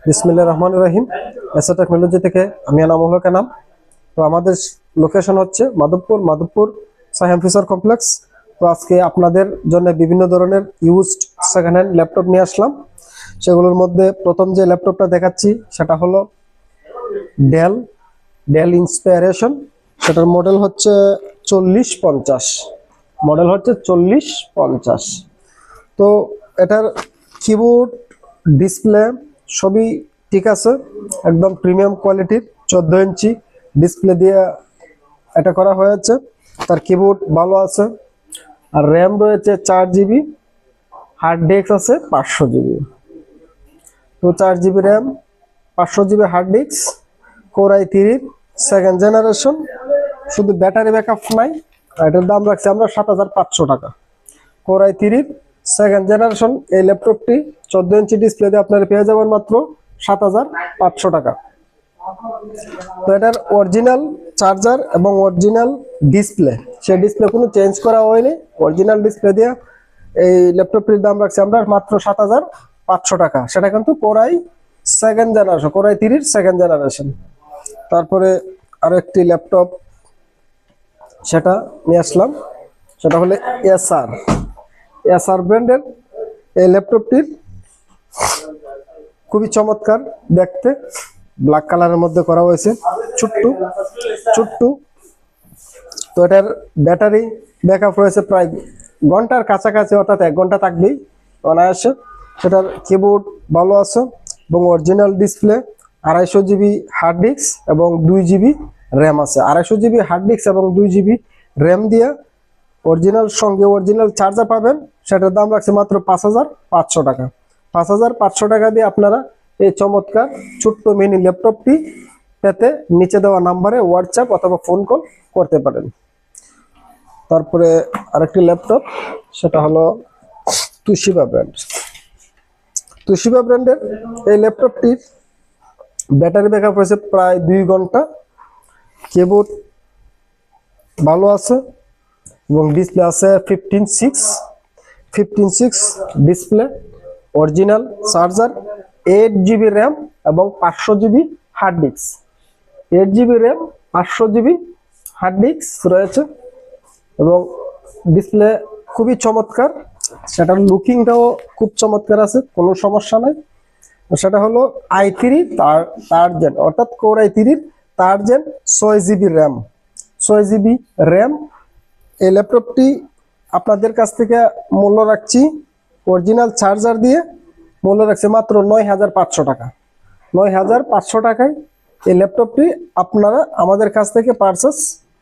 বিসমিল্লাহির রহমানির রহিম। SA technology থেকে আমি এনামুল হক এনাম। তো আমাদের লোকেশন হচ্ছে মাধবপুর সাহেম ফিচার কমপ্লেক্স। তো আজকে আপনাদের জন্য বিভিন্ন ধরনের ইউজড সেকেন্ড হ্যান্ড ল্যাপটপ নিয়ে আসলাম। সেগুলোর মধ্যে প্রথম যে ল্যাপটপটা দেখাচ্ছি সেটা হলো ডেল ইন্সপাইরেশন। সেটার মডেল হচ্ছে 4050। তো এটার কিবোর্ড, ডিসপ্লে সবই ঠিক আছে, একদম প্রিমিয়াম কোয়ালিটির 14 ইঞ্চি ডিসপ্লে দিয়ে এটা করা হয়েছে। তার কিবোর্ড ভালো আছে, আর র্যাম রয়েছে 4 জিবি, হার্ড ডিস্ক আছে 500 জিবি। তো 4 GB RAM, 500 GB hard disk, core i3 second generation. শুধু ব্যাটারি ব্যাকআপ নাই। এটার দাম রাখছি আমরা 7500 টাকা। কোর i3 সেকেন্ড জেনারেশন এই ল্যাপটপটি 14 ইঞ্চি ডিসপ্লে দিয়ে আপনারা পেয়ে যাবেন মাত্র 7500 টাকা। তো এটার অরিজিনাল চার্জার এবং অরিজিনাল ডিসপ্লে, সেই ডিসপ্লে কোনো চেঞ্জ করা হয়নি। অরিজিনাল ডিসপ্লে দিয়ে এই ল্যাপটপটির দাম রাখছি আমরা মাত্র 7500 টাকা। সেটা কিন্তু কোর i3 সেকেন্ড জেনারেশন। তারপরে আরো একটি ল্যাপটপ সেটা নিয়ে আসলাম, সেটা হলো এসআর ব্র্যান্ডের এই ল্যাপটপটির খুবই চমৎকার দেখতে, ব্ল্যাক কালারের মধ্যে করা হয়েছে, ছোট্ট। তো এটার ব্যাটারি ব্যাকআপ রয়েছে প্রায় ঘন্টার কাছাকাছি, অর্থাৎ 1 ঘন্টা থাকবেই অনায়াসে। সেটার কিবোর্ড ভালো আছে এবং original display, 250 GB hard disk এবং 2 জিবি র্যাম আছে। 250 জিবি হার্ড ডিস্ক এবং 2 জিবি র্যাম দিয়ে অরিজিনাল সঙ্গে অরিজিনাল চার্জার পাবেন। সেটার দাম রাখছে মাত্র 5500 টাকা। 5500 টাকা দিয়ে আপনারা এই চমৎকার ছোট্ট মিনি ল্যাপটপটি পেতে নিচে দেওয়া নাম্বারে হোয়াটসঅ্যাপ অথবা ফোন কল করতে পারেন। তারপরে আরেকটি ল্যাপটপ, সেটা হলো তুশিবা ব্র্যান্ডের এই ল্যাপটপটির ব্যাটারি ব্যাকআপ হয়েছে প্রায় 2 ঘন্টা। কিবোর্ড ভালো আছে এবং ডিসপ্লে আছে 15.6 display, original charger, 8 GB RAM এবং 500 GB hard disk. 8 GB RAM, 500 GB hard disk রয়েছে এবং ডিসপ্লে খুবই চমৎকার। সেটার লুকিংটাও খুব চমৎকার আছে, কোনো সমস্যা নাই। সেটা হলো i3 থার্ড জেন, অর্থাৎ core i3 third gen, 6 GB RAM. এই ল্যাপটপটি আপনাদের কাছ থেকে মূল্য রাখছি অরিজিনাল চার্জার দিয়ে মূল্য রাখছে মাত্র 9500 টাকা। 9500 টাকায় এই ল্যাপটপটি আপনারা আমাদের কাছ থেকে পারচেস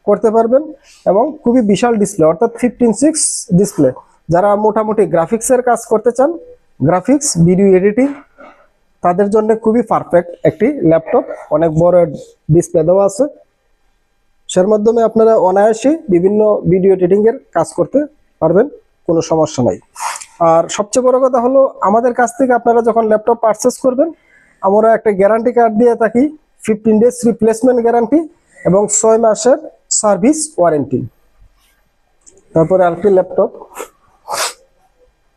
করতে পারবেন এবং খুবই বিশাল ডিসপ্লে, অর্থাৎ 15.6 ডিসপ্লে। যারা মোটামুটি গ্রাফিক্সের কাজ করতে চান, গ্রাফিক্স ভিডিও এডিটিং, তাদের জন্য খুবই পারফেক্ট একটি ল্যাপটপ। অনেক বড় ডিসপ্লে দেওয়া আছে, সের মাধ্যমে আপনারা অনায়াসে বিভিন্ন ভিডিও এডিটিং এর কাজ করতে পারবেন, কোনো সমস্যা নাই। আর সবচেয়ে বড় কথা হলো আমাদের কাছ থেকে আপনারা যখন ল্যাপটপ পারচেস করবেন, আমরা একটা গ্যারান্টি কার্ড দিয়ে থাকি, 15 ডেজ রিপ্লেসমেন্ট গ্যারান্টি এবং 6 মাসের সার্ভিস ওয়ারেন্টি। তারপরে আরেকটি ল্যাপটপ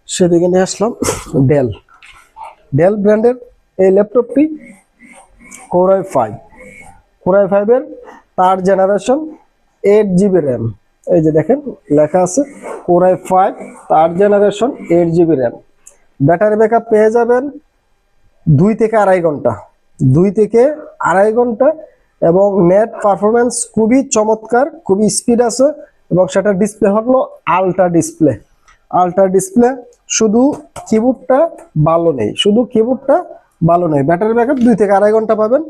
সেদিকে নিয়ে আসলাম, ডেল ব্র্যান্ডের এই ল্যাপটপটি কোর i5 এর থার্ড জেনারেশন, 8 জিবি র্যাম। এই যে দেখেন লেখা আছে core i5 third generation, 8 GB RAM. Battery backup পেয়ে যাবেন 2 থেকে আড়াই ঘন্টা এবং নেট পারফরমেন্স খুবই চমৎকার, খুবই স্পিড আছে। এবং সেটা ডিসপ্লে হলো আলট্রা ডিসপ্লে। শুধু কিবোর্ডটা ভালো নেই, ব্যাটারি ব্যাকআপ 2 থেকে আড়াই ঘন্টা পাবেন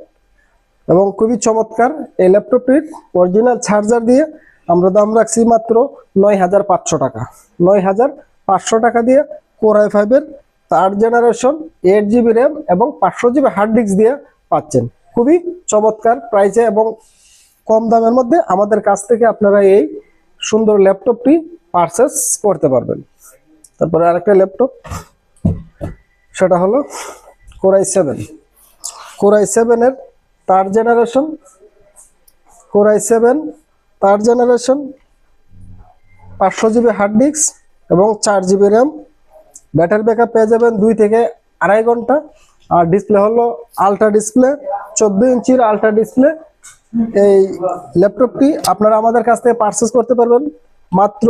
এবং খুবই চমৎকার। এই ল্যাপটপটির অরিজিনাল চার্জার দিয়ে আমরা দাম রাখছি মাত্র 9500 টাকা। 9500 টাকা দিয়ে কোর i5 এর থার্ড জেনারেশন, 8 জিবি র্যাম এবং 500 জিবি হার্ড ডিস্ক দিয়ে পাচ্ছেন খুবই চমৎকার প্রাইসে এবং কম দামের মধ্যে। আমাদের কাছ থেকে আপনারা এই সুন্দর ল্যাপটপটি পারচেস করতে পারবেন। তারপরে আরেকটা ল্যাপটপ, সেটা হলো কোর i7 এর third generation, 500 GB hard disk এবং 4 জিবি র্যাম। ব্যাটারি ব্যাকআপ পেয়ে যাবেন 2 থেকে আড়াই ঘন্টা। আর ডিসপ্লে হলো আলট্রা ডিসপ্লে, 14 ইঞ্চির আলট্রা ডিসপ্লে। এই ল্যাপটপটি আপনারা আমাদের কাছ থেকে পারচেস করতে পারবেন মাত্র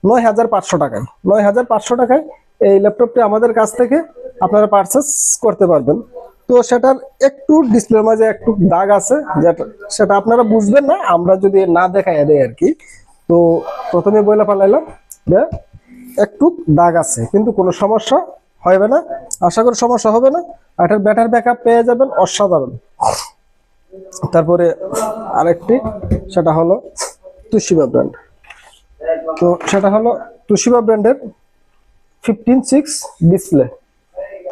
9,500 টাকায়। 9,500 টাকায় এই ল্যাপটপটি আমাদের কাছ থেকে আপনারা পারচেস করতে পারবেন। তো সেটার একটু ডিসপ্লের মাঝে একটু দাগ আছে, যেটা সেটা আপনারা বুঝবেন না আমরা যদি না দেখাই দেয় আর কি। তো প্রথমে বইলা ফেলাইলাম যে একটু দাগ আছে, কিন্তু কোনো সমস্যা হবে না, আশা করি সমস্যা হবে না। আর এটার ব্যাটারি ব্যাকআপ পেয়ে যাবেন অসাধারণ। তারপরে আরেকটি, সেটা হলো তুশিবা ব্র্যান্ড। তো সেটা হলো তুশিবা ব্র্যান্ডের 15.6 ডিসপ্লে।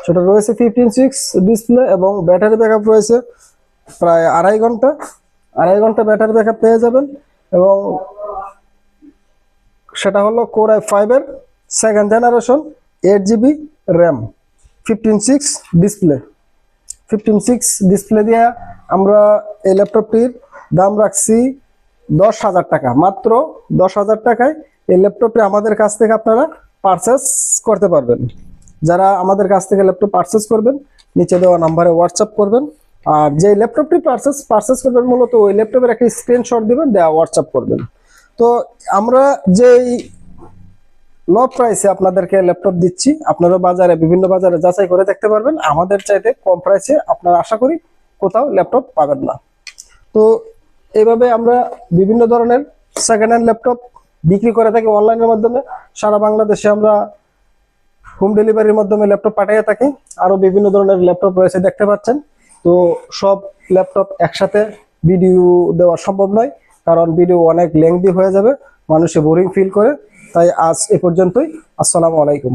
সেটা রয়েছে 15.6 ডিসপ্লে এবং ব্যাটারি ব্যাকআপ রয়েছে প্রায় 2.5 ঘন্টা। 2.5 ঘন্টা ব্যাটারি ব্যাকআপ পেয়ে যাবেন। এবং সেটা হলো কোর i5 এর 2nd generation, 8GB RAM, 15.6 display. 15.6 display দিয়ে আমরা এই ল্যাপটপটির দাম রাখছি 10,000 টাকা। মাত্র 10,000 টাকায় এই ল্যাপটপটি আমাদের কাছ থেকে আপনারা পারচেস করতে পারবেন। যারা আমাদের কাছ থেকে ল্যাপটপ পারচেস করবেন নিচে দেওয়া নাম্বারে হোয়াটসঅ্যাপ করবেন। আর যে ল্যাপটপটি পারচেস করবেন মূলত ওই ল্যাপটপের একটা স্ক্রিনশট দিবেন, দেওয়া হোয়াটসঅ্যাপ করবেন। তো আমরা যেই লো প্রাইসে আপনাদেরকে ল্যাপটপ দিচ্ছি, আপনারা বাজারে বিভিন্ন বাজারে যাচাই করে দেখতে পারবেন। আমাদের চাইতে কম প্রাইসে আপনারা আশা করি কোথাও ল্যাপটপ পাবেন না। তো এইভাবে আমরা বিভিন্ন ধরনের সেকেন্ড হ্যান্ড ল্যাপটপ বিক্রি করে থাকি অনলাইনের মাধ্যমে। সারা বাংলাদেশে আমরা হোম ডেলিভারির মাধ্যমে ল্যাপটপ পাঠিয়ে থাকি। আরো বিভিন্ন ধরনের ল্যাপটপ রয়েছে দেখতে পাচ্ছেন। তো সব ল্যাপটপ একসাথে ভিডিও দেওয়া সম্ভব নয়, কারণ ভিডিও অনেক লেংদি হয়ে যাবে, মানুষে বোরিং ফিল করে। তাই আজ এ পর্যন্তই। আসসালামু আলাইকুম।